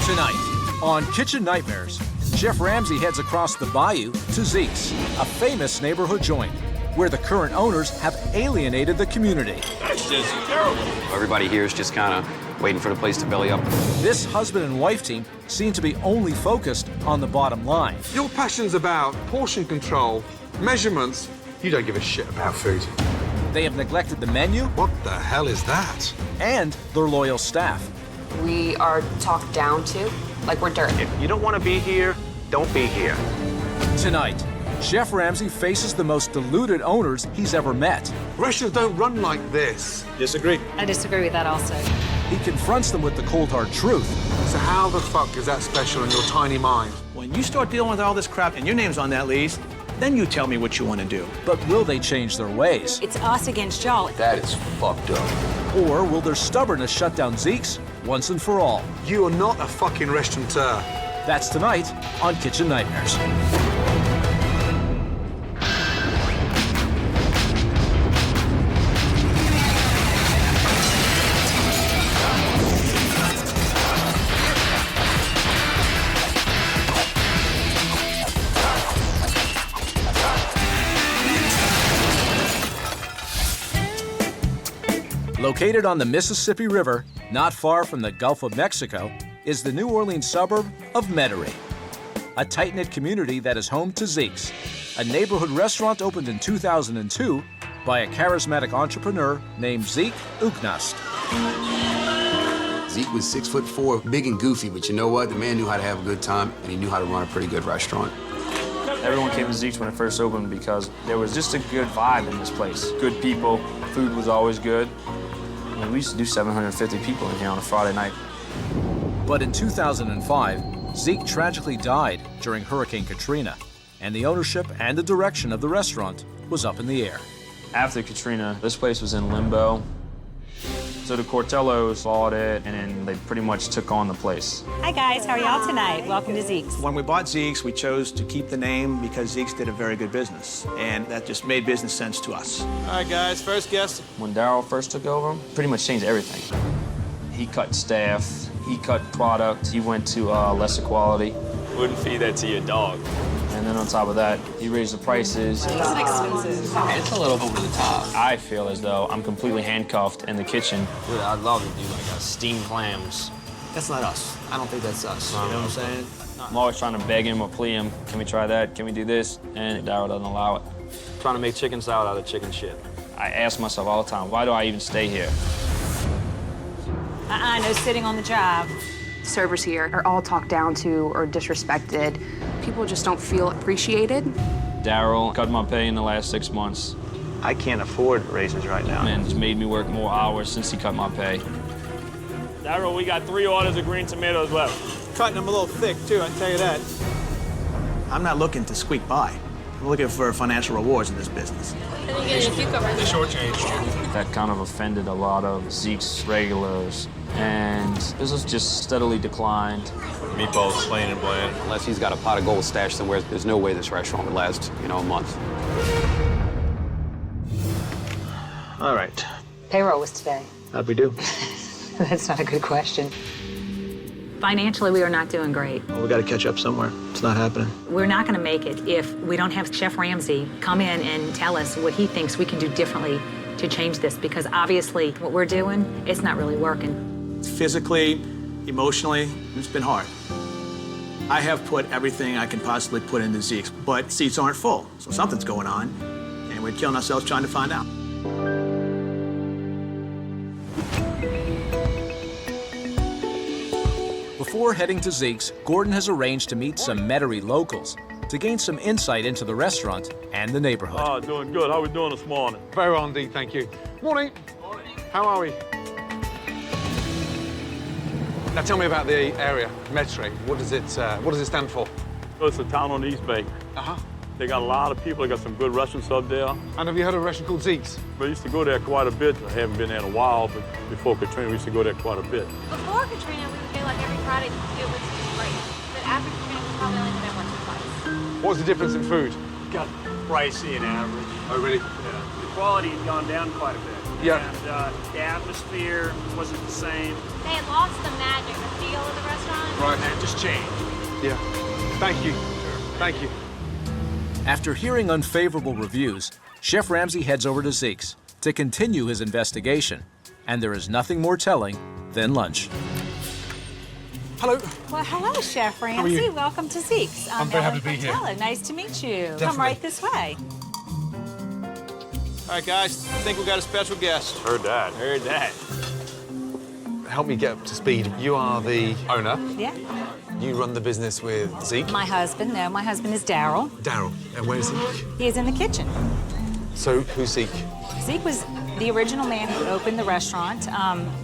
Tonight, on Kitchen Nightmares, Chef Ramsay heads across the bayou to Zekes, a famous neighborhood joint, where the current owners have alienated the community. That's just terrible. Everybody here is just kind of waiting for the place to belly up. This husband and wife team seem to be only focused on the bottom line. Your passion's about portion control, measurements. You don't give a shit about food. They have neglected the menu. What the hell is that? And their loyal staff. We are talked down to like we're dirt. If you don't want to be here, don't be here. Tonight, Chef Ramsay faces the most deluded owners he's ever met. Restaurants don't run like this. Disagree. I disagree with that also. He confronts them with the cold hard truth. So how the fuck is that special in your tiny mind? When you start dealing with all this crap and your name's on that lease, then you tell me what you want to do. But will they change their ways? It's us against y'all. That is fucked up. Or will their stubbornness shut down Zekes once and for all? You are not a fucking restaurateur. That's tonight on Kitchen Nightmares. Located on the Mississippi River, not far from the Gulf of Mexico, is the New Orleans suburb of Metairie, a tight-knit community that is home to Zekes, a neighborhood restaurant opened in 2002 by a charismatic entrepreneur named Zeke Uknast. Zeke was 6'4", big and goofy, but you know what? The man knew how to have a good time, and he knew how to run a pretty good restaurant. Everyone came to Zekes when it first opened because there was just a good vibe in this place. Good people, food was always good. I mean, we used to do 750 people in here on a Friday night. But in 2005, Zeke tragically died during Hurricane Katrina, and the ownership and the direction of the restaurant was up in the air. After Katrina, this place was in limbo. So the Cortellos bought it, and then they pretty much took on the place. Hi guys, how are y'all tonight? Welcome to Zeke's. When we bought Zekes, we chose to keep the name because Zekes did a very good business, and that just made business sense to us. All right, guys, first guest. When Daryl first took over, pretty much changed everything. He cut staff, he cut product, he went to lesser quality. Wouldn't feed that to your dog. And then on top of that, he raised the prices. It's expensive. It's a little over the top. I feel as though I'm completely handcuffed in the kitchen. Dude, I'd love to do like steamed clams. That's not us. I don't think that's us. You know what I'm saying? I'm always trying to beg him or plea him. Can we try that? Can we do this? And Daryl doesn't allow it. Trying to make chicken salad out of chicken shit. I ask myself all the time, why do I even stay here? No sitting on the job. Servers here are all talked down to or disrespected. People just don't feel appreciated. Daryl cut my pay in the last 6 months I can't afford raises right now. and it's made me work more hours since he cut my pay. Daryl, we got 3 orders of green tomatoes left. Cutting them a little thick, too, I can tell you that. I'm not looking to squeak by. I'm looking for financial rewards in this business. That kind of offended a lot of Zeke's regulars, and business just steadily declined. Meatballs, plain and bland. Unless he's got a pot of gold stashed somewhere, there's no way this restaurant would last, a month. All right. Payroll was today. How'd we do? That's not a good question. Financially, we are not doing great. Well, we got to catch up somewhere. It's not happening. We're not going to make it if we don't have Chef Ramsay come in and tell us what he thinks we can do differently to change this, because obviously what we're doing, it's not really working. Physically, emotionally, it's been hard. I have put everything I can possibly put into Zeke's, but seats aren't full, so something's going on, and we're killing ourselves trying to find out. Before heading to Zekes, Gordon has arranged to meet some Metairie locals to gain some insight into the restaurant and the neighborhood. Oh, doing good. How we doing this morning? Very well indeed, thank you. Morning. Morning. How are we? Now tell me about the area, Metairie. What does it stand for? Oh, it's a town on the East Bay. Uh-huh. They got a lot of people. They got some good restaurants up there. And have you heard of a restaurant called Zekes? We used to go there quite a bit. I haven't been there in a while, but before Katrina, we used to go there quite a bit. Before Katrina, we would go like every Friday. It was great. But after Katrina, we probably only been once or twice. What's the difference in food? Got pricey and average. Oh, really? Yeah. The quality has gone down quite a bit. Yeah. And the atmosphere wasn't the same. They had lost the magic, the feel of the restaurant. Right. And it just changed. Yeah. Thank you. Thank you. After hearing unfavorable reviews, Chef Ramsay heads over to Zekes to continue his investigation. And there is nothing more telling than lunch. Hello. Well, hello, Chef are Ramsay. you? Welcome to Zekes. I'm very happy to be here. Hello, nice to meet you. Come Definitely. right this way. All right, guys, I think we got a special guest. Heard that. Heard that. Help me get up to speed. You are the owner. Yeah. You run the business with Zeke. My husband is Daryl. Daryl. And where is he? He is in the kitchen. So, who's Zeke? Zeke was the original man who opened the restaurant,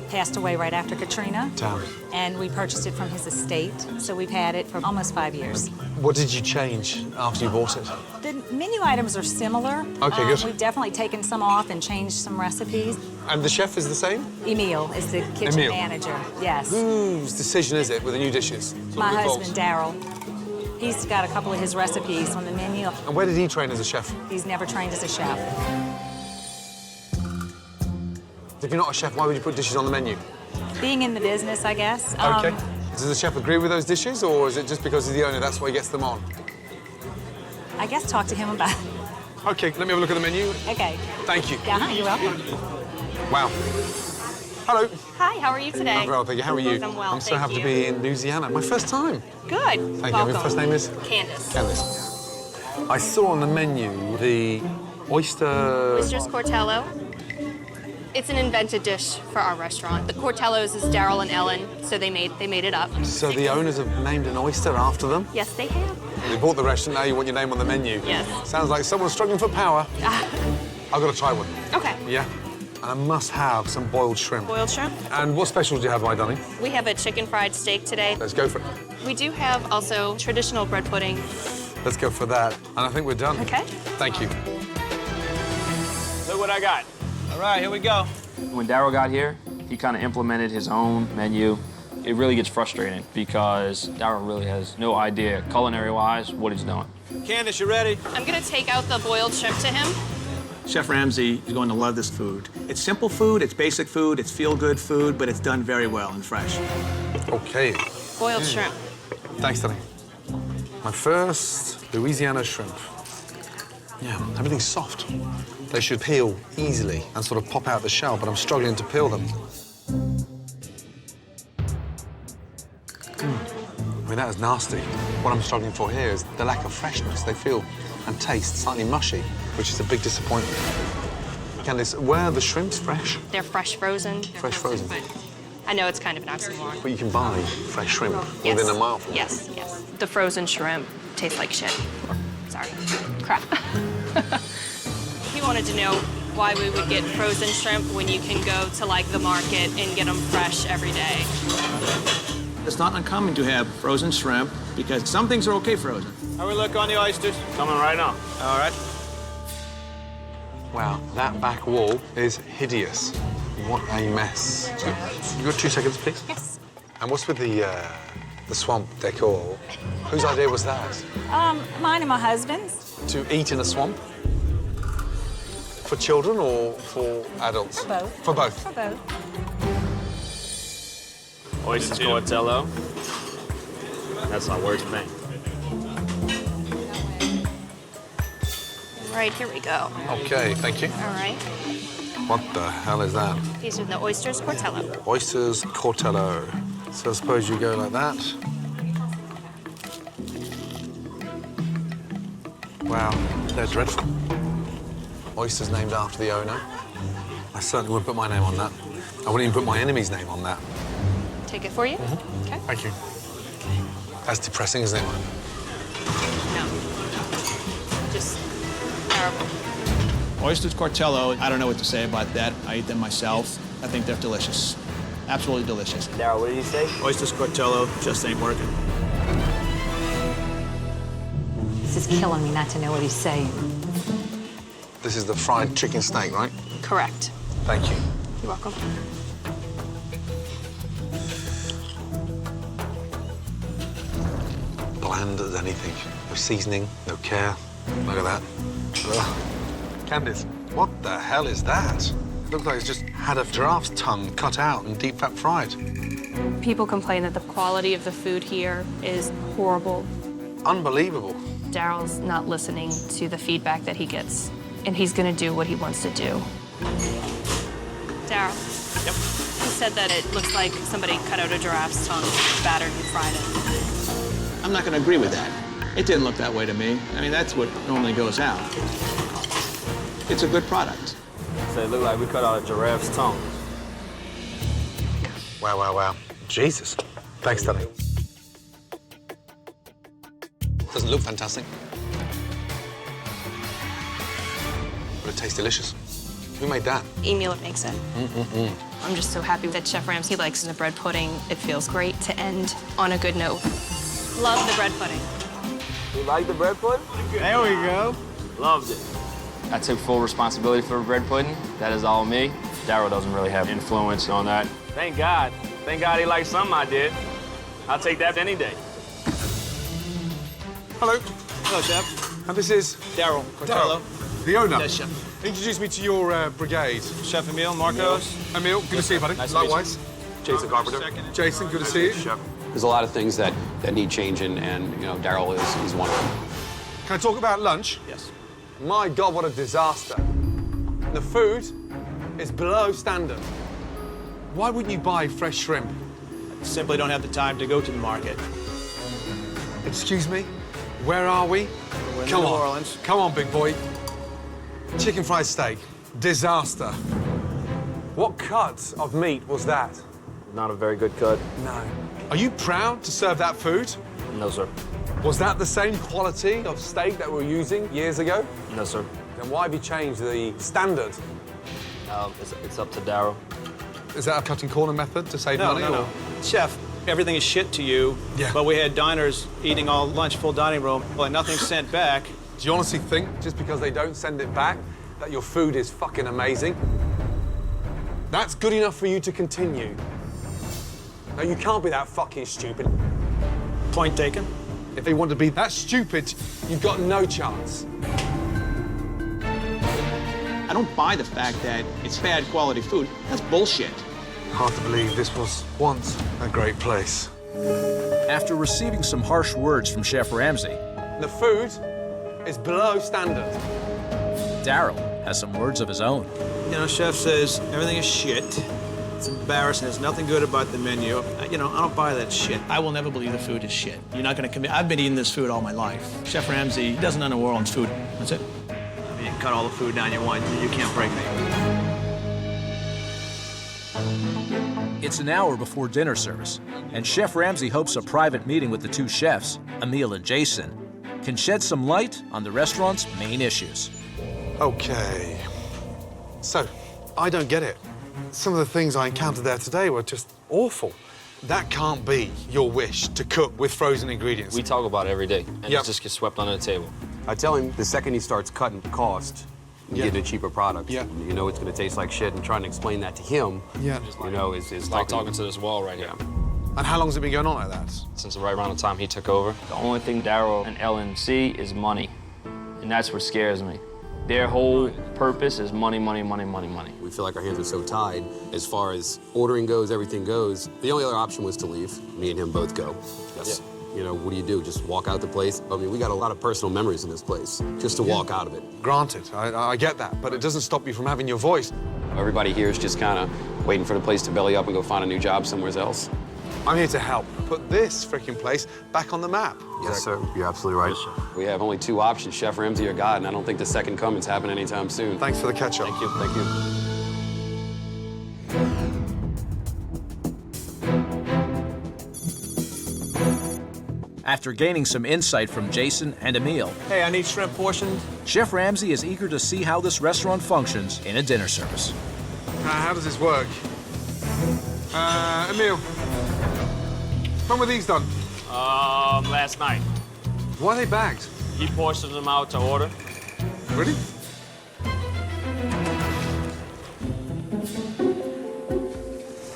passed away right after Katrina. Damn. And we purchased it from his estate, so we've had it for almost 5 years. What did you change after you bought it? The menu items are similar. Okay, good. We've definitely taken some off and changed some recipes. And the chef is the same? Emil is the kitchen Emil. manager, yes. Whose decision is it with the new dishes? My Who husband, Daryl. He's got a couple of his recipes on the menu. And where did he train as a chef? He's never trained as a chef. If you're not a chef, why would you put dishes on the menu? Being in the business, I guess. Okay. Does the chef agree with those dishes, or is it just because he's the owner, that's why he gets them on? I guess talk to him about it. Okay, let me have a look at the menu. Okay. Thank you. Yeah, you're welcome. Wow. Hello. Hi, how are you today? I'm well, thank you. How are you? I'm well, I'm so thank happy to you. be in Louisiana. My first time. Good. Thank you. And your first name is? Candace. Candice. I saw on the menu the oyster... Oysters Cortello. It's an invented dish for our restaurant. The Cortellos is Daryl and Ellen, so they made it up. So the owners have named an oyster after them? Yes, they have. You bought the restaurant, now you want your name on the menu. Yes. Sounds like someone's struggling for power. I've got to try one. Okay. Yeah. And I must have some boiled shrimp. Boiled shrimp. And what specials do you have, my darling? We have a chicken fried steak today. Let's go for it. We do have also traditional bread pudding. Let's go for that. And I think we're done. Okay. Thank you. Look what I got. All right, here we go. When Daryl got here, he kind of implemented his own menu. It really gets frustrating because Daryl really has no idea, culinary-wise, what he's doing. Candace, you ready? I'm gonna take out the boiled shrimp to him. Chef Ramsay is going to love this food. It's simple food, it's basic food, it's feel-good food, but it's done very well and fresh. Okay. Boiled shrimp. Thanks, darling. My first Louisiana shrimp. Yeah, everything's soft. They should peel easily and sort of pop out the shell, but I'm struggling to peel them. I mean, that is nasty. What I'm struggling for here is the lack of freshness. They feel and taste slightly mushy, which is a big disappointment. Candice, where are the shrimps fresh? They're fresh frozen. Fresh frozen. But I know it's kind of an oxymoron. But you can buy fresh shrimp Yes. within a mile from here. Yes, yes. The frozen shrimp tastes like shit. Sorry. Crap. He wanted to know why we would get frozen shrimp when you can go to, like, the market and get them fresh every day. It's not uncommon to have frozen shrimp because some things are okay frozen. How we look on the oysters? Coming right now. All right. Wow, that back wall is hideous. What a mess. You got 2 seconds, please? Yes. And what's with the swamp decor? Whose idea was that? Mine and my husband's. To eat in a swamp? For children or for adults? For both. For both. For both. Oysters Cortello. That's my worst thing. Right, here we go. Okay, thank you. All right. What the hell is that? These are the oysters Cortello. Oysters Cortello. So I suppose you go like that. Wow, they're dreadful. Oysters named after the owner. I certainly wouldn't put my name on that. I wouldn't even put my enemy's name on that. Take it for you? Okay. Thank you. That's depressing, isn't it? No. Just terrible. Oysters Cortello, I don't know what to say about that. I eat them myself. I think they're delicious. Absolutely delicious. Daryl, what did he say? Oysters Cortello just ain't working. This is killing me not to know what he's saying. This is the fried chicken steak, right? Correct. Thank you. You're welcome. Bland as anything. No seasoning, no care. Look at that. Ugh. Candice, what the hell is that? Looks like it's just had a giraffe's tongue cut out and deep fat fried. People complain that the quality of the food here is horrible. Unbelievable. Daryl's not listening to the feedback that he gets, and he's gonna do what he wants to do. Daryl. Yep. He said that it looks like somebody cut out a giraffe's tongue, battered and fried it. I'm not going to agree with that. It didn't look that way to me. I mean, that's what normally goes out. It's a good product. So it looked like we cut out a giraffe's tongue. Wow, wow, wow. Jesus. Thanks, Danny. Doesn't look fantastic. But it tastes delicious. Who made that? Emil makes it. I'm just so happy that Chef Ramsay likes the bread pudding. It feels great to end on a good note. Love the bread pudding. You like the bread pudding? There we go. Loved it. I took full responsibility for bread pudding. That is all me. Daryl doesn't really have influence on that. Thank God. Thank God he liked something I did. I'll take that any day. Hello. Hello, Chef. And this is? Daryl Cortello. The owner? Yes, Chef. Introduce me to your brigade. Chef Emil, Marcos. Emil, good to see you, buddy. Nice to meet you. Likewise. Jason Carpenter. Jason, good to see you. There's a lot of things that need changing, and you know, Daryl is one of them. Can I talk about lunch? Yes. My God, what a disaster. The food is below standard. Why wouldn't you buy fresh shrimp? Simply don't have the time to go to the market. Excuse me? Where are we? We're in Come New on. Orleans. Come on, big boy. Chicken fried steak. Disaster. What cut of meat was that? Not a very good cut. No. Are you proud to serve that food? No, sir. Was that the same quality of steak that we were using years ago? No, sir. Then why have you changed the standard? It's up to Daryl. Is that a cutting corner method to save money? No. Chef, everything is shit to you. Yeah. But we had diners eating all lunch, full dining room, and nothing's sent back. Do you honestly think, just because they don't send it back, that your food is fucking amazing? That's good enough for you to continue. No, you can't be that fucking stupid. Point taken. If they want to be that stupid, you've got no chance. I don't buy the fact that it's bad quality food. That's bullshit. Hard to believe this was once a great place. After receiving some harsh words from Chef Ramsay, The food is below standard. Daryl has some words of his own. You know, Chef says everything is shit. It's embarrassing. There's nothing good about the menu. You know, I don't buy that shit. I will never believe the food is shit. You're not going to commit. I've been eating this food all my life. Chef Ramsay doesn't know New Orleans food. That's it. I mean, you cut all the food down you want. You can't break me. It's an hour before dinner service, and Chef Ramsay hopes a private meeting with the two chefs, Emil and Jason, can shed some light on the restaurant's main issues. Okay. So, I don't get it. Some of the things I encountered there today were just awful. That can't be your wish to cook with frozen ingredients. We talk about it every day, and Yep. it just gets swept under the table. I tell him the second he starts cutting cost, and Yeah. getting a cheaper product, Yeah. you know it's going to taste like shit, and trying to explain that to him, Yeah. you know, is It's like talking to this wall right here. And how long has it been going on like that? Since right around the time he took over. The only thing Daryl and Ellen see is money, and that's what scares me. Their whole purpose is money, money, money, money, money. We feel like our hands are so tied as far as ordering goes, everything goes. The only other option was to leave. Me and him both go. Yes. You know, what do? Just walk out the place? I mean, we got a lot of personal memories in this place, just to walk out of it. Granted, I get that, but it doesn't stop you from having your voice. Everybody here is just kind of waiting for the place to belly up and go find a new job somewhere else. I'm here to help put this freaking place back on the map. Yes, sir. You're absolutely right. We have only two options, Chef Ramsay or God, and I don't think the second coming's happening anytime soon. Thanks for the catch-up. Thank you. Thank you. After gaining some insight from Jason and Emil, Hey, I need shrimp portioned. Chef Ramsay is eager to see how this restaurant functions in a dinner service. How does this work? Emil, when were these done? Last night. Why are they bagged? He portioned them out to order. Really?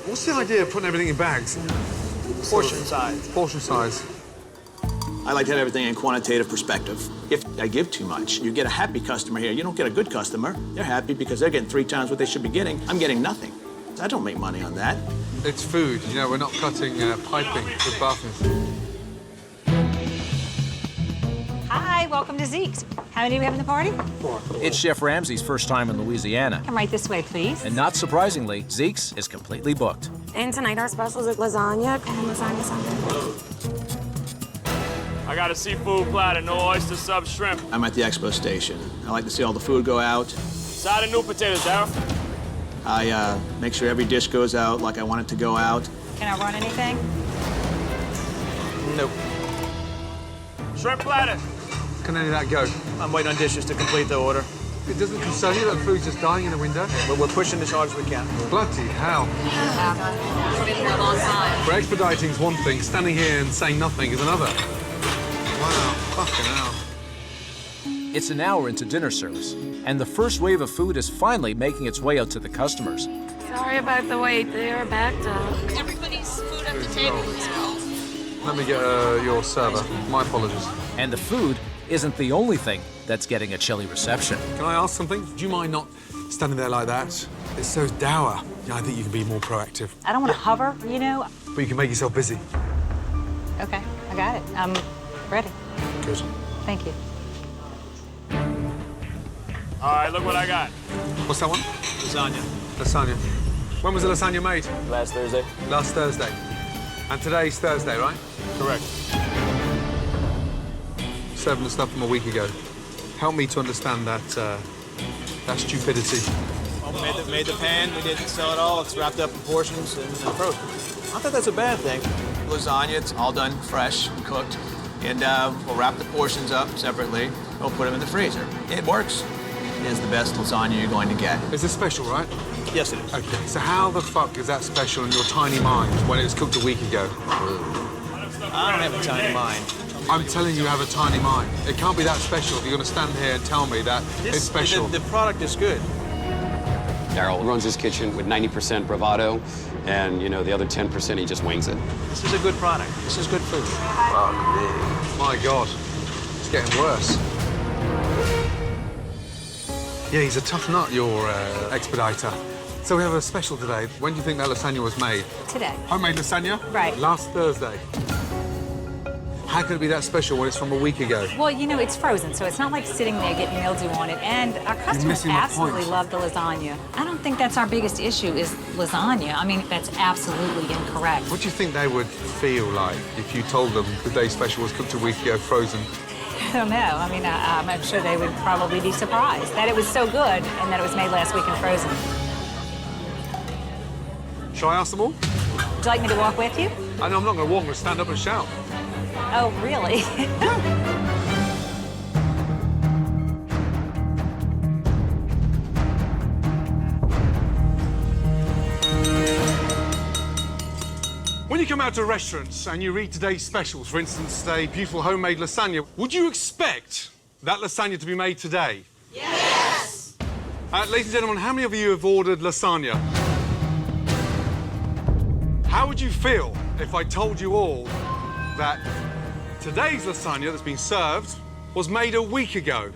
What's the idea of putting everything in bags? Portion size. Portion size. I like to have everything in quantitative perspective. If I give too much, you get a happy customer here. You don't get a good customer. They're happy because they're getting 3 times what they should be getting. I'm getting nothing. I don't make money on that. It's food. You know, we're not cutting piping with bathrooms. Hi, welcome to Zekes. How many do we have in the party? 4. It's Chef Ramsay's first time in Louisiana. Come right this way, please. And not surprisingly, Zekes is completely booked. And tonight our specials are lasagna and lasagna sundae. I got a seafood platter, no oyster sub shrimp. I'm at the expo station. I like to see all the food go out. Side of new potatoes, Daryl. I make sure every dish goes out like I want it to go out. Can I run anything? Nope. Shrimp platter. Can any of that go? I'm waiting on dishes to complete the order. It doesn't concern you that food's just dying in the window? But we're pushing as hard as we can. Bloody hell. We've been here a long time. We're expediting's one thing, standing here and saying nothing is another. Wow, fucking hell. It's an hour into dinner service, and the first wave of food is finally making its way out to the customers. Sorry about the wait. They are backed up. Everybody's food at the table is cold. Let me get your server. My apologies. And the food isn't the only thing that's getting a chilly reception. Can I ask something? Do you mind not standing there like that? It's so dour. Yeah, I think you can be more proactive. I don't want to hover, you know. But you can make yourself busy. Okay, I got it. I'm ready. Good. Thank you. All right, look what I got. What's that one? Lasagna. Lasagna. When was the lasagna made? Last Thursday. Last Thursday. And today's Thursday, right? Correct. Serving the stuff from a week ago. Help me to understand that stupidity. Well, we made the pan. We didn't sell it all. It's wrapped up in portions and frozen. I thought that's a bad thing. Lasagna, it's all done fresh and cooked. And we'll wrap the portions up separately. We'll put them in the freezer. It works. It is the best lasagna you're going to get. It's a special, right? Yes, it is. Okay, so how the fuck is that special in your tiny mind when it was cooked a week ago? I don't have a tiny mind. I'm telling you, you have a tiny mind. It can't be that special if you're going to stand here and tell me that it's special. The product is good. Daryl runs his kitchen with 90% bravado, and, you know, the other 10% he just wings it. This is a good product. This is good food. Fuck me. My God, it's getting worse. Yeah, he's a tough nut, your expediter. So we have a special today. When do you think that lasagna was made? Today. Homemade lasagna? Right. Last Thursday. How can it be that special when it's from a week ago? Well, you know, it's frozen, so it's not like sitting there getting mildew on it. And our customers absolutely love the lasagna. I don't think that's our biggest issue is lasagna. I mean, that's absolutely incorrect. What do you think they would feel like if you told them the day special was cooked a week ago, frozen? I don't know. I mean, I'm sure they would probably be surprised that it was so good and that it was made last week and frozen. Shall I ask them all? Would you like me to walk with you? I know I'm not going to walk, I'm going to stand up and shout. Oh, really? When you come out to restaurants and you read today's specials, for instance, a beautiful homemade lasagna, would you expect that lasagna to be made today? Yes! Ladies and gentlemen, how many of you have ordered lasagna? How would you feel if I told you all that today's lasagna that's been served was made a week ago?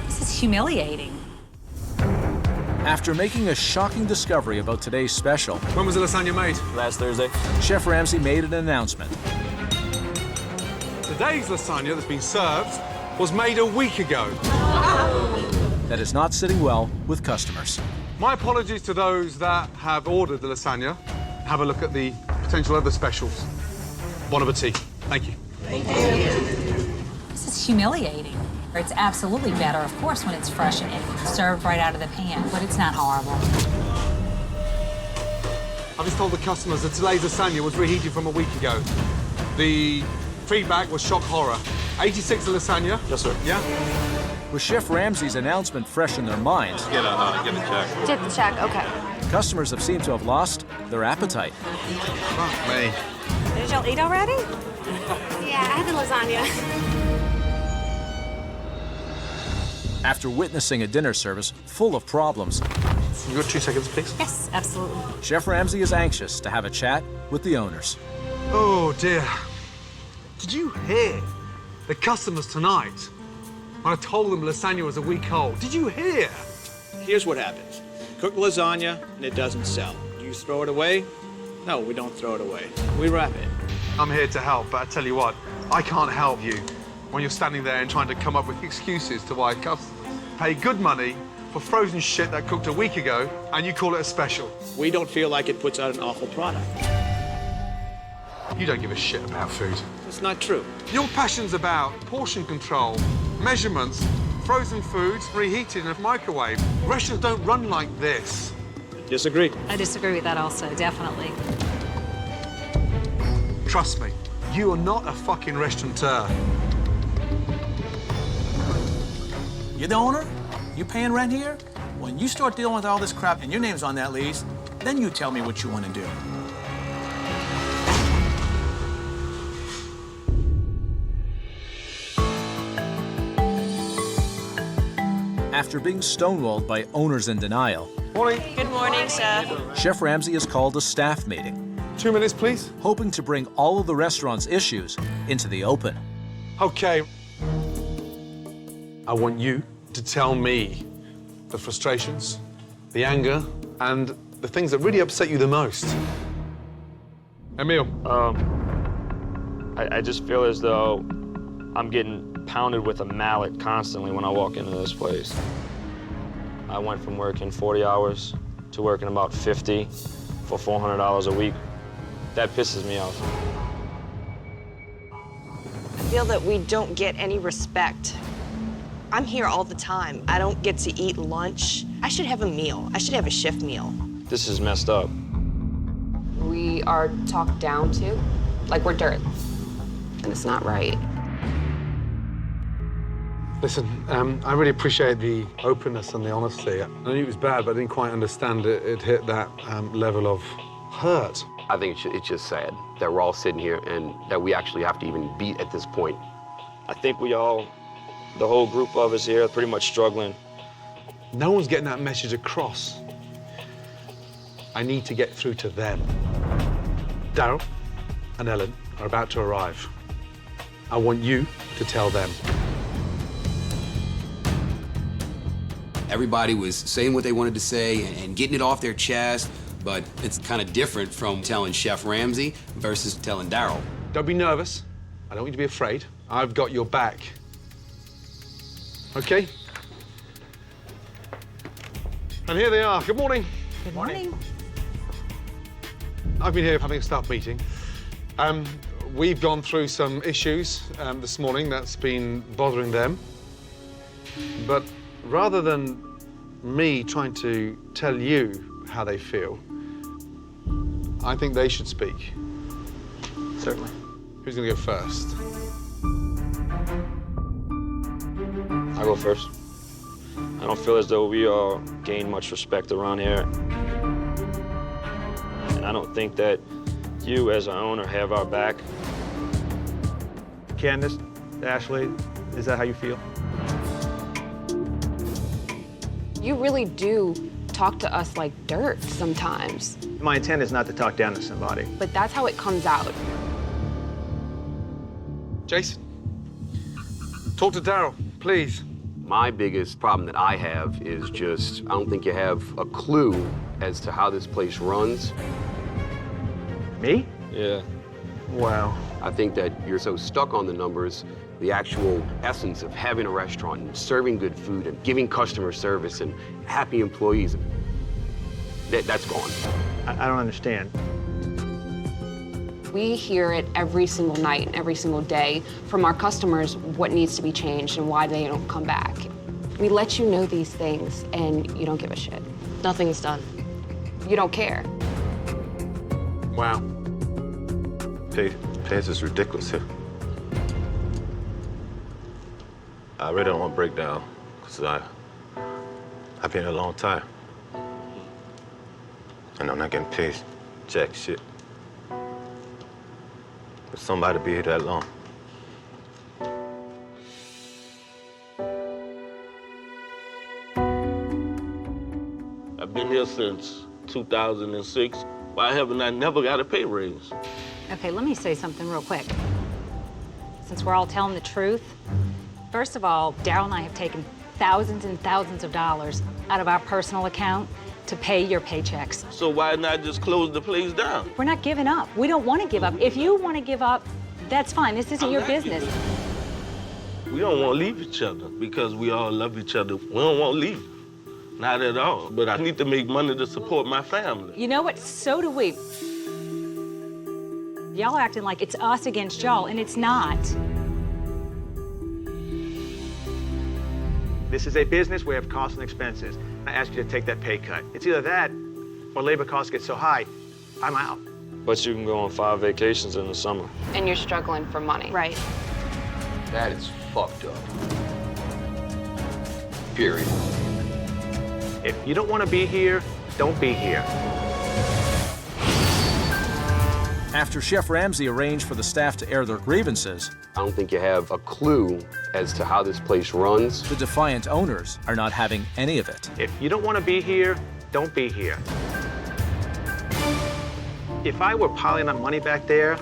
This is humiliating. After making a shocking discovery about today's special, When was the lasagna made? Last Thursday. Chef Ramsay made an announcement. Today's lasagna that's been served was made a week ago. That is not sitting well with customers. My apologies to those that have ordered the lasagna. Have a look at the potential other specials. Bon appetit. Thank you. This is humiliating. It's absolutely better, of course, when it's fresh and served right out of the pan, but it's not horrible. I've just told the customers that today's lasagna was reheated from a week ago. The feedback was shock horror. 86 the lasagna. Yes, sir. Yeah? With Chef Ramsay's announcement fresh in their minds, Get a check. Get the check, okay. customers have seemed to have lost their appetite. Fuck me. Did y'all eat already? Yeah, I had the lasagna. After witnessing a dinner service full of problems, You got 2 seconds, please? Yes, absolutely. Chef Ramsay is anxious to have a chat with the owners. Oh, dear. Did you hear the customers tonight when I told them lasagna was a week old? Did you hear? Here's what happens. Cook lasagna and it doesn't sell. You throw it away? No, we don't throw it away. We wrap it. I'm here to help, but I tell you what, I can't help you when you're standing there and trying to come up with excuses to why customers pay good money for frozen shit that cooked a week ago, and you call it a special. We don't feel like it puts out an awful product. You don't give a shit about food. It's not true. Your passion's about portion control, measurements, frozen foods, reheated in a microwave. Restaurants don't run like this. Disagree. I disagree with that also, definitely. Trust me, you are not a fucking restaurateur. You're the owner? You paying rent here? When you start dealing with all this crap and your name's on that lease, then you tell me what you want to do. After being stonewalled by owners in denial, Morning. Good morning, Chef. Chef Ramsay has called a staff meeting, 2 minutes, please. hoping to bring all of the restaurant's issues into the open. Okay. I want you to tell me the frustrations, the anger, and the things that really upset you the most. Emil. I just feel as though I'm getting pounded with a mallet constantly when I walk into this place. I went from working 40 hours to working about 50 for $400 a week. That pisses me off. I feel that we don't get any respect. I'm here all the time. I don't get to eat lunch. I should have a meal. I should have a shift meal. This is messed up. We are talked down to, like we're dirt, and it's not right. Listen, I really appreciate the openness and the honesty. I knew it was bad, but I didn't quite understand it hit that level of hurt. I think it's just sad that we're all sitting here and that we actually have to even be at this point. I think we all, the whole group of us here, are pretty much struggling. No one's getting that message across. I need to get through to them. Daryl and Ellen are about to arrive. I want you to tell them. Everybody was saying what they wanted to say and getting it off their chest, but it's kind of different from telling Chef Ramsay versus telling Daryl. Don't be nervous. I don't want you to be afraid. I've got your back. Okay? And here they are. Good morning. Good morning. I've been here having a staff meeting. We've gone through some issues this morning that's been bothering them. But rather than me trying to tell you how they feel, I think they should speak. Certainly. Who's going to go first? I go first. I don't feel as though we all gain much respect around here. And I don't think that you, as an owner, have our back. Candace, Ashley, is that how you feel? You really do talk to us like dirt sometimes. My intent is not to talk down to somebody. But that's how it comes out. Jason, talk to Daryl, please. My biggest problem that I have is just, I don't think you have a clue as to how this place runs. Me? Yeah. Wow. I think that you're so stuck on the numbers, the actual essence of having a restaurant and serving good food and giving customer service and happy employees, that's gone. I don't understand. We hear it every single night and every single day from our customers what needs to be changed and why they don't come back. We let you know these things and you don't give a shit. Nothing's done. You don't care. Wow. Pace is ridiculous here. I really don't want to break down because I've been here a long time. And I'm not getting paid jack shit. For somebody to be here that long. I've been here since 2006. Why haven't I never got a pay raise? Okay, let me say something real quick. Since we're all telling the truth, first of all, Daryl and I have taken thousands and thousands of dollars out of our personal account to pay your paychecks. So why not just close the place down? We're not giving up. We don't want to give up. If you want to give up, that's fine. This isn't your business. We don't want to leave each other because we all love each other. We don't want to leave. Not at all. But I need to make money to support my family. You know what? So do we. Y'all are acting like it's us against y'all, and it's not. This is a business. We have costs and expenses. I ask you to take that pay cut. It's either that or labor costs get so high, I'm out. But you can go on 5 vacations in the summer. And you're struggling for money. Right. That is fucked up. Period. If you don't want to be here, don't be here. After Chef Ramsay arranged for the staff to air their grievances, I don't think you have a clue as to how this place runs. the defiant owners are not having any of it. If you don't want to be here, don't be here. If I were piling up money back there,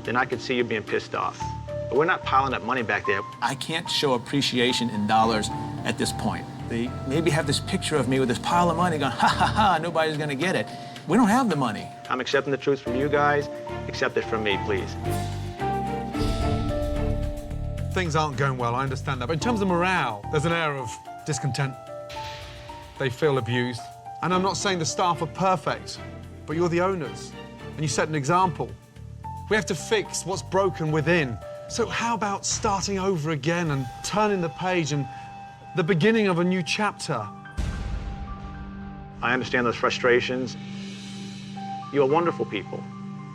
then I could see you being pissed off. But we're not piling up money back there. I can't show appreciation in dollars at this point. They maybe have this picture of me with this pile of money going, ha, ha, ha, nobody's gonna get it. We don't have the money. I'm accepting the truth from you guys. Accept it from me, please. Things aren't going well, I understand that. But in terms of morale, there's an air of discontent. They feel abused. And I'm not saying the staff are perfect, but you're the owners, and you set an example. We have to fix what's broken within. So how about starting over again and turning the page and the beginning of a new chapter? I understand those frustrations. You're wonderful people.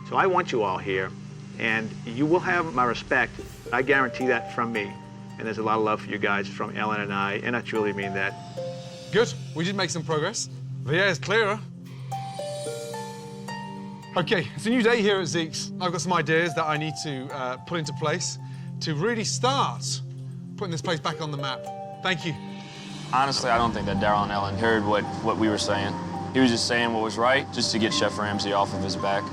So I want you all here, and you will have my respect. I guarantee that from me. And there's a lot of love for you guys from Ellen and I truly mean that. Good, we did make some progress. The air is clearer. Okay, it's a new day here at Zekes. I've got some ideas that I need to put into place to really start putting this place back on the map. Thank you. Honestly, I don't think that Daryl and Ellen heard what we were saying. He was just saying what was right, just to get Chef Ramsay off of his back.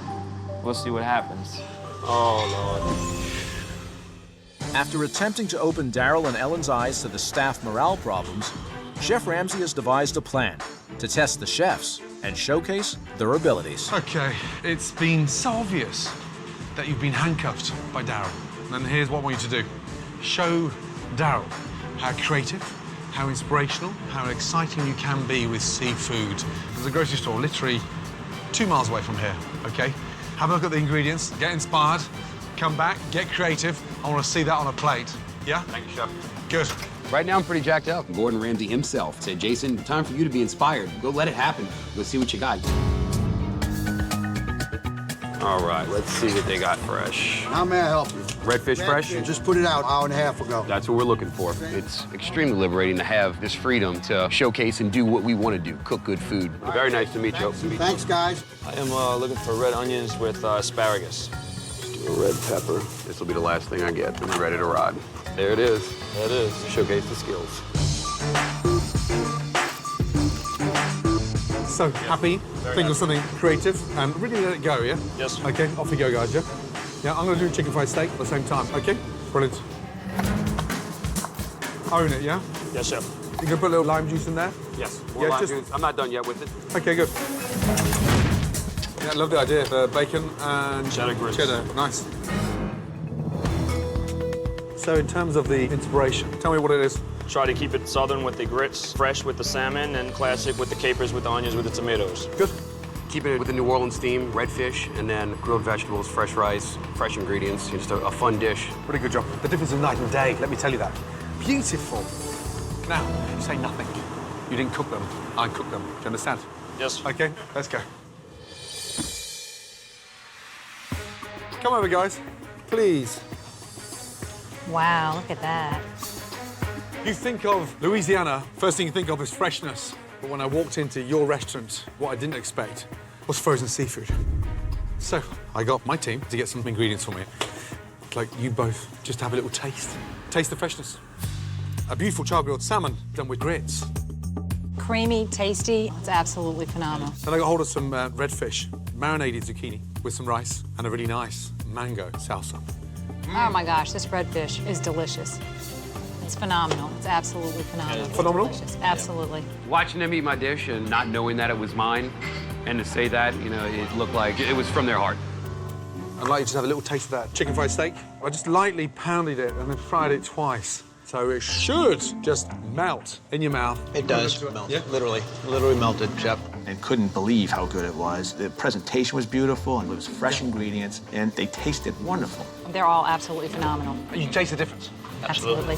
We'll see what happens. Oh, Lord. After attempting to open Daryl and Ellen's eyes to the staff morale problems, Chef Ramsay has devised a plan to test the chefs and showcase their abilities. Okay, it's been so obvious that you've been handcuffed by Daryl. And here's what I want you to do. Show Daryl how creative, how inspirational, how exciting you can be with seafood. There's a grocery store literally 2 miles away from here, okay? Have a look at the ingredients, get inspired, come back, get creative. I want to see that on a plate, yeah? Thank you, Chef. Good. Right now, I'm pretty jacked up. Gordon Ramsay himself said, Jason, time for you to be inspired. Go let it happen. Go see what you got. All right, let's see what they got fresh. How may I help you? Redfish fresh? Just put it out an hour and a half ago. That's what we're looking for. It's extremely liberating to have this freedom to showcase and do what we want to do, cook good food. Very nice to meet you. Thanks, guys. I am looking for red onions with asparagus. Let's do a red pepper. This will be the last thing I get. I'm ready to ride. There it is. There it is. Showcase the skills. So happy, think of something creative, and really let it go, yeah? Yes. Okay, off you go, guys, yeah? Yeah, I'm gonna do a chicken fried steak at the same time, okay? Brilliant. Own it, yeah? Yes, Chef. You can put a little lime juice in there? Yes. More lime juice. I'm not done yet with it. Okay, good. Yeah, I love the idea of bacon and Cheddar grits. cheddar, nice. So in terms of the inspiration, tell me what it is. Try to keep it southern with the grits, fresh with the salmon, and classic with the capers, with the onions, with the tomatoes. Good. Keeping it with the New Orleans theme, redfish, and then grilled vegetables, fresh rice, fresh ingredients, just a fun dish. Pretty good job. The difference is night and day, let me tell you that. Beautiful. Now, you say nothing. You didn't cook them, I cooked them. Do you understand? Yes. Okay, let's go. Come over, guys, please. Wow, look at that. You think of Louisiana, first thing you think of is freshness. But when I walked into your restaurant, what I didn't expect was frozen seafood. So I got my team to get some ingredients for me. Like you both just have a little taste. Taste the freshness. A beautiful char-grilled salmon done with grits. Creamy, tasty, it's absolutely phenomenal. Then I got hold of some red fish, marinated zucchini with some rice and a really nice mango salsa. Oh my gosh, this redfish is delicious. It's phenomenal. It's absolutely phenomenal. Phenomenal? Delicious. Absolutely. Watching them eat my dish and not knowing that it was mine, and to say that, you know, it looked like it was from their heart. I'd like you to have a little taste of that chicken fried steak. I just lightly pounded it and then fried it twice. So it should just melt in your mouth. It does melt, yeah? literally melted, Chef. I couldn't believe how good it was. The presentation was beautiful, and it was fresh ingredients, and they tasted wonderful. They're all absolutely phenomenal. You taste the difference? Absolutely.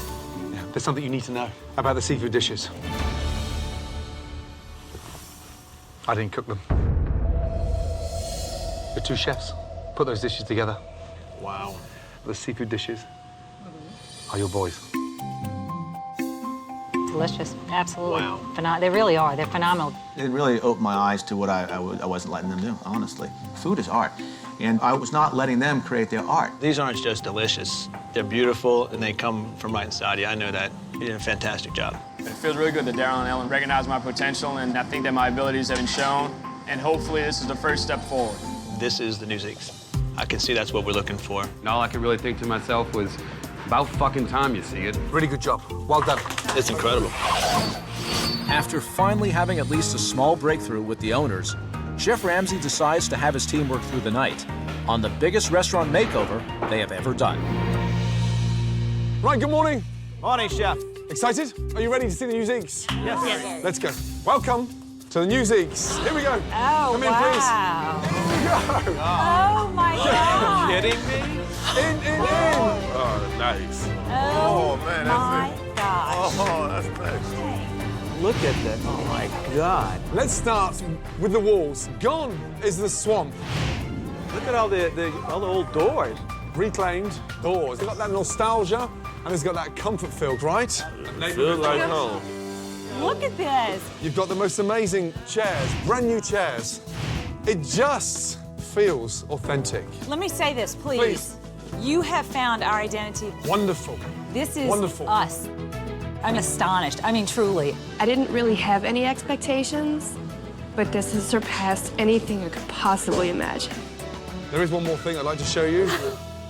Yeah, there's something you need to know about the seafood dishes. I didn't cook them. The two chefs put those dishes together. Wow. The seafood dishes are your boys. Delicious. Absolutely. Wow. They really are. They're phenomenal. It really opened my eyes to what I wasn't letting them do, honestly. Food is art, and I was not letting them create their art. These aren't just delicious. They're beautiful, and they come from right inside you. I know that. You did a fantastic job. It feels really good that Daryl and Ellen recognize my potential, and I think that my abilities have been shown, and hopefully this is the first step forward. This is the new Zekes. I can see that's what we're looking for. And all I could really think to myself was, about fucking time you see it. Really good job. Well done. It's incredible. After finally having at least a small breakthrough with the owners, Chef Ramsay decides to have his team work through the night on the biggest restaurant makeover they have ever done. Right, good morning. Morning, Chef. Excited? Are you ready to see the new Zekes? Yes. Yes. Let's go. Welcome to the new Zekes. Here we go. Oh, Come in, wow. please. Here we go. Oh, my God. Kidding me? In. Oh, nice. Oh, man, my that's it. gosh. Oh, that's nice. Look at that. Oh, my God. Let's start with the walls. Gone is the swamp. Look at all the old doors. Reclaimed doors. It's got that nostalgia and it's got that comfort feel, right? Feels like home. Look at this. You've got the most amazing chairs, brand new chairs. It just feels authentic. Let me say this, please. You have found our identity. Wonderful. This is Wonderful. us. I'm astonished. I mean, truly. I didn't really have any expectations, but this has surpassed anything I could possibly imagine. There is one more thing I'd like to show you.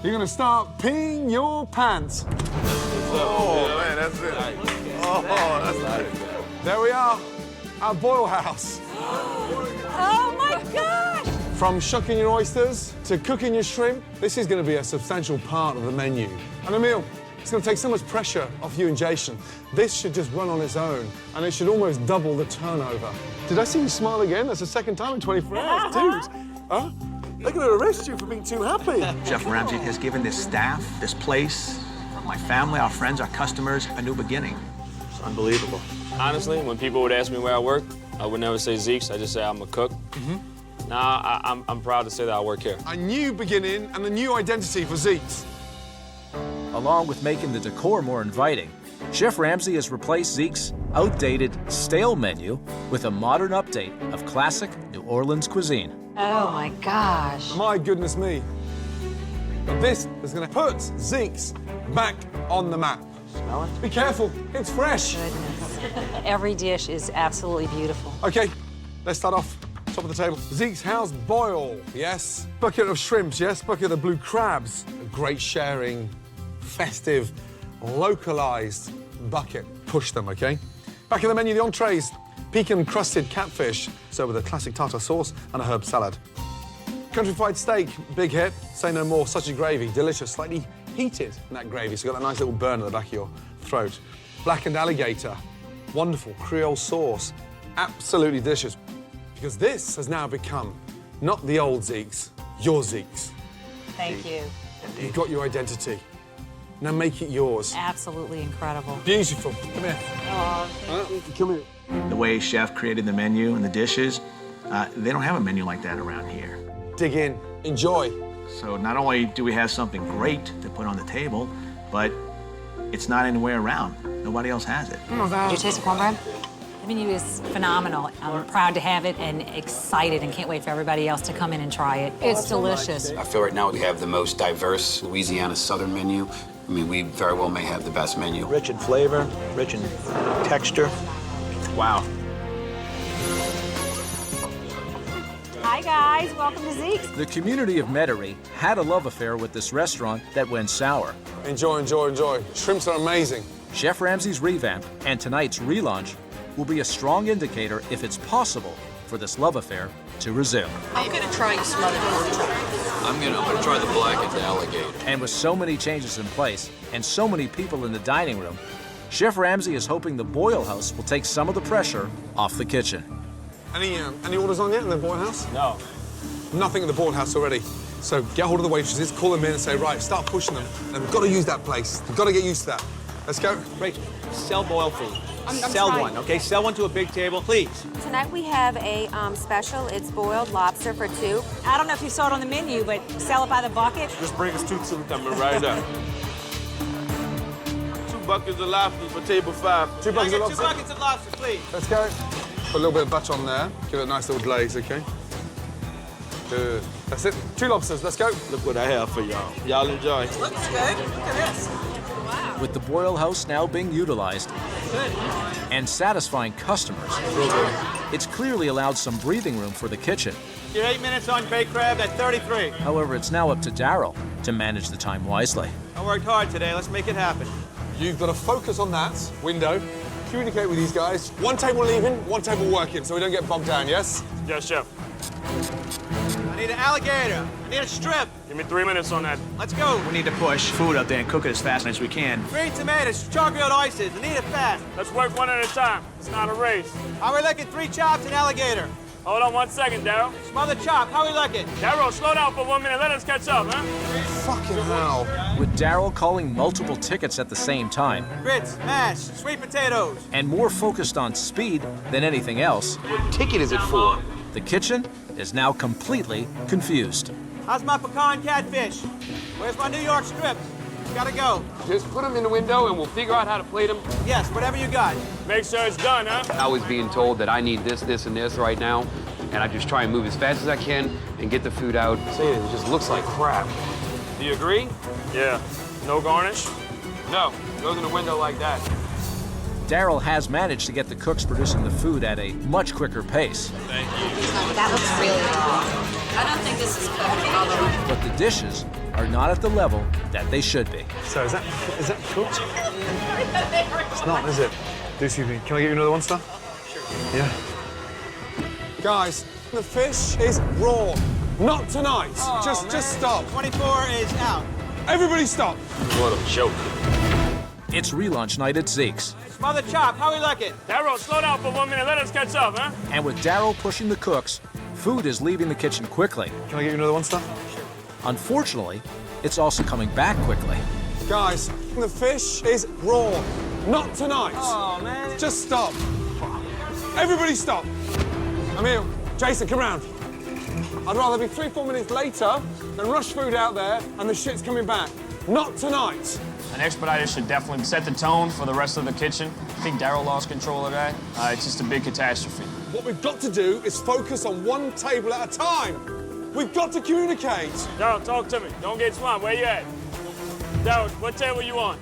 You're gonna start peeing your pants. Oh, man, that's it. Oh, that's nice. There we are, our boil house. Oh, my gosh. From shucking your oysters to cooking your shrimp, this is going to be a substantial part of the menu. And Emil, it's going to take so much pressure off you and Jason. This should just run on its own, and it should almost double the turnover. Did I see you smile again? That's the second time in 24 hours, dude. Huh? They're going to arrest you for being too happy. Chef Ramsay has given this staff, this place, my family, our friends, our customers, a new beginning. It's unbelievable. Honestly, when people would ask me where I work, I would never say Zekes. I just say I'm a cook. Now I'm proud to say that I work here. A new beginning and a new identity for Zekes. Along with making the decor more inviting, Chef Ramsay has replaced Zeke's outdated, stale menu with a modern update of classic New Orleans cuisine. Oh, my gosh. My goodness me. But this is going to put Zekes back on the map. Smell it? Be careful, it's fresh. Goodness. Every dish is absolutely beautiful. Okay, let's start off. Top of the table. Zeke's house boil, yes. Bucket of shrimps, yes. Bucket of blue crabs. A great sharing, festive, localized bucket. Push them, okay? Back in the menu, the entrees. Pecan-crusted catfish, served with a classic tartar sauce and a herb salad. Country fried steak, big hit. Say no more, such a gravy. Delicious, slightly heated in that gravy, so you've got that nice little burn at the back of your throat. Blackened alligator, wonderful Creole sauce. Absolutely delicious. Because this has now become not the old Zekes, your Zekes. Thank you. You've got your identity. Now make it yours. Absolutely incredible. Beautiful. Come here. Oh, thank you. Come here. The way Chef created the menu and the dishes, they don't have a menu like that around here. Dig in. Enjoy. So not only do we have something great to put on the table, but it's not anywhere around. Nobody else has it. Oh, my God. Did you taste the cornbread? The menu is phenomenal. I'm proud to have it and excited and can't wait for everybody else to come in and try it. It's delicious. I feel right now we have the most diverse Louisiana Southern menu. I mean, we very well may have the best menu. Rich in flavor, rich in texture. Wow. Hi, Hi guys, welcome to Zekes. The community of Metairie had a love affair with this restaurant that went sour. Enjoy, enjoy, enjoy. Shrimps are amazing. Chef Ramsay's revamp and tonight's relaunch will be a strong indicator if it's possible for this love affair to resume. I'm gonna try smothered pork chop. I'm gonna try the blackened alligator. And with so many changes in place and so many people in the dining room, Chef Ramsay is hoping the Boyle House will take some of the pressure off the kitchen. Any orders on yet in the Boyle House? No. Nothing in the Boyle House already. So get hold of the waitresses, call them in and say, right, start pushing them. And we've got to use that place. We've got to get used to that. Let's go. Rachel, sell boiled food. I'm Sell trying. one, okay? Sell one to a big table, please. Tonight we have a special. It's boiled lobster for 2. I don't know if you saw it on the menu, but sell it by the bucket. Just bring us 2 coming right up. 2 buckets of lobster for table 5. 2 buckets of lobster. 2 buckets of lobster, please. Let's go. Put a little bit of butter on there. Give it a nice little glaze, okay? Good. That's it. 2 lobsters. Let's go. Look what I have for y'all. Y'all enjoy. Looks good. Look at this. With the Boyle House now being utilized and satisfying customers, it's clearly allowed some breathing room for the kitchen. You're 8 minutes on baked crab at 33. However, it's now up to Daryl to manage the time wisely. I worked hard today. Let's make it happen. You've got to focus on that window. Communicate with these guys. 1 table leaving, 1 table working, so we don't get bogged down, yes? Yes, chef. I need an alligator. I need a strip. Give me 3 minutes on that. Let's go. We need to push food up there and cook it as fast as we can. 3 tomatoes, char-grilled oysters. I need it fast. Let's work one at a time. It's not a race. How are we looking? 3 chops and alligator. Hold on 1 second, Daryl. Smothered chop. How are we looking? Daryl, slow down for 1 minute. Let us catch up, huh? Fucking hell. With Daryl calling multiple tickets at the same time Grits, mash, sweet potatoes. and more focused on speed than anything else, What ticket is it for? the kitchen is now completely confused. How's my pecan catfish? Where's my New York strips? Gotta go. Just put them in the window and we'll figure out how to plate them. Yes, whatever you got. Make sure it's done, huh? I was being told that I need this, this, and this right now, and I just try and move as fast as I can and get the food out. Saying it just looks like crap. Do you agree? Yeah. No garnish? No. Goes in the window like that. Daryl has managed to get the cooks producing the food at a much quicker pace, That looks really good. I don't think this is cooked all the way. but the dishes are not at the level that they should be. So is that cooked? It's not, is it? Do excuse me. Can I get you another one, sir? Sure. Yeah. Guys, the fish is raw. Not tonight. Oh, just stop. 24 is out. Everybody stop. What a joke. It's relaunch night at Zekes, Smothered chop. How are we looking? Daryl, slow down for 1 minute. Let us catch up, huh? and with Daryl pushing the cooks, food is leaving the kitchen quickly. Can I get you another one, sir? Unfortunately, it's also coming back quickly. Guys, the fish is raw. Not tonight. Oh, man. Just stop. Everybody stop. Emil, Jason, come round. I'd rather be 3-4 minutes later than rush food out there and the shit's coming back. Not tonight. An expediter should definitely set the tone for the rest of the kitchen. I think Daryl lost control of that. It's just a big catastrophe. What we've got to do is focus on 1 table at a time. We've got to communicate. Daryl, talk to me. Don't get smart. Where you at? Daryl, what table you on?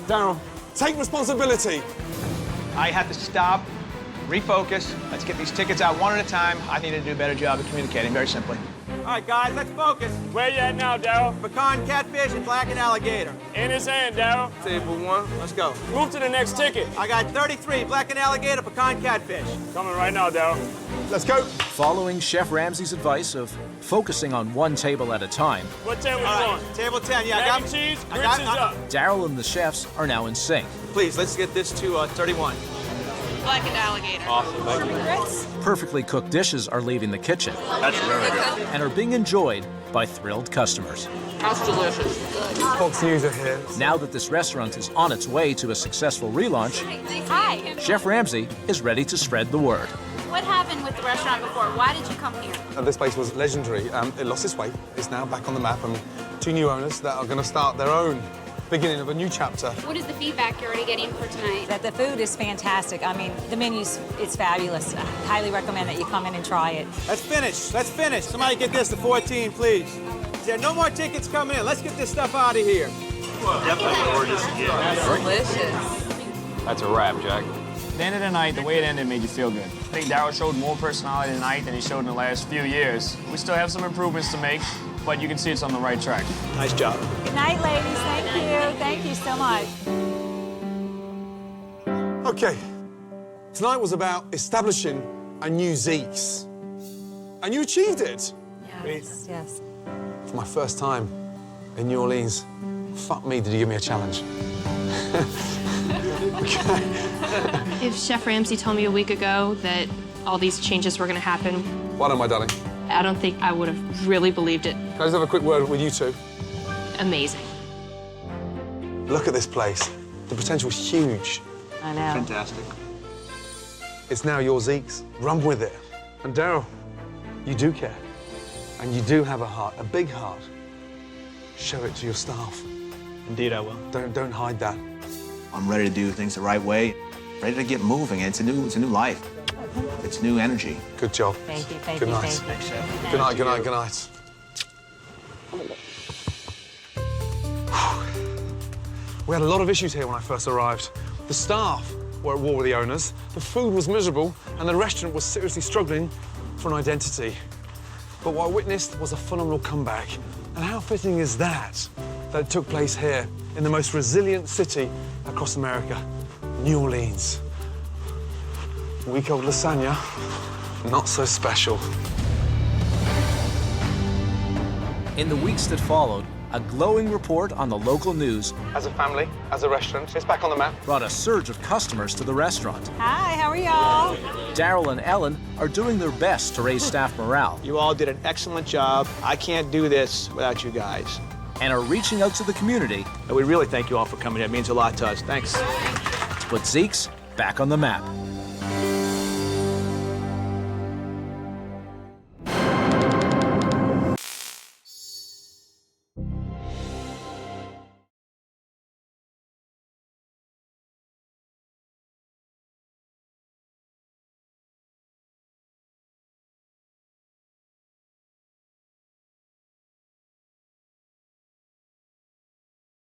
Daryl, take responsibility. I have to stop, refocus. Let's get these tickets out one at a time. I need to do a better job of communicating, very simply. All right, guys, let's focus. Where you at now, Daryl? Pecan catfish and blackened alligator. In his hand, Daryl. Table 1. Let's go. Move to the next ticket. I got 33, blackened alligator, pecan catfish. Coming right now, Daryl. Let's go. Following Chef Ramsay's advice of focusing on 1 table at a time, What table you All right, on? table 10. Yeah, I Mac got and cheese, I grits got- is I- up. Daryl and the chefs are now in sync, Please, let's get this to 31. Blackened alligator. perfectly cooked dishes are leaving the kitchen That's very good. and are being enjoyed by thrilled customers. That's delicious. Fox News are here. Now that this restaurant is on its way to a successful relaunch, Hi. Chef Ramsay is ready to spread the word. What happened with the restaurant before? Why did you come here? This place was legendary. It lost its way. It's now back on the map, and 2 new owners that are going to start their own beginning of a new chapter. What is the feedback you're already getting for tonight? That the food is fantastic. I mean, the menu's it's fabulous. I highly recommend that you come in and try it. Let's finish. Let's finish. Somebody get this to 14, please. There are no more tickets coming in. Let's get this stuff out of here. Definitely gorgeous. Yeah. Delicious. That's a wrap, Jack. the end of the night, the way it ended made you feel good. I think Daryl showed more personality tonight than he showed in the last few years. We still have some improvements to make, but you can see it's on the right track. Nice job. Good night, ladies. Thank you. Thank you so much. Okay. Tonight was about establishing a new Zekes. And you achieved it. Yes. Yes. For my first time in New Orleans, fuck me, did you give me a challenge. If Chef Ramsay told me a week ago that all these changes were going to happen, Well done, my darling. I don't think I would have really believed it. Can I just have a quick word with you two? Amazing. Look at this place. The potential's huge. I know. Fantastic. It's now your Zekes. Run with it. And Daryl, you do care. And you do have a heart, a big heart. Show it to your staff. Indeed, I will. Don't hide that. I'm ready to do things the right way. Ready to get moving. It's a new life. It's new energy. Good job. Thank you. Thank Good you. night. Thank you. Thanks, Chef. Good night, good night, good night. We had a lot of issues here when I first arrived. The staff were at war with the owners, the food was miserable, and the restaurant was seriously struggling for an identity. But what I witnessed was a phenomenal comeback. And how fitting is that it took place here in the most resilient city across America, New Orleans. Week-old lasagna, not so special. In the weeks that followed, a glowing report on the local news As a family, as a restaurant, it's back on the map. brought a surge of customers to the restaurant. Hi, how are y'all? Daryl and Ellen are doing their best to raise staff morale You all did an excellent job. I can't do this without you guys. and are reaching out to the community And we really thank you all for coming here. It means a lot to us. Thanks. to put Zekes back on the map.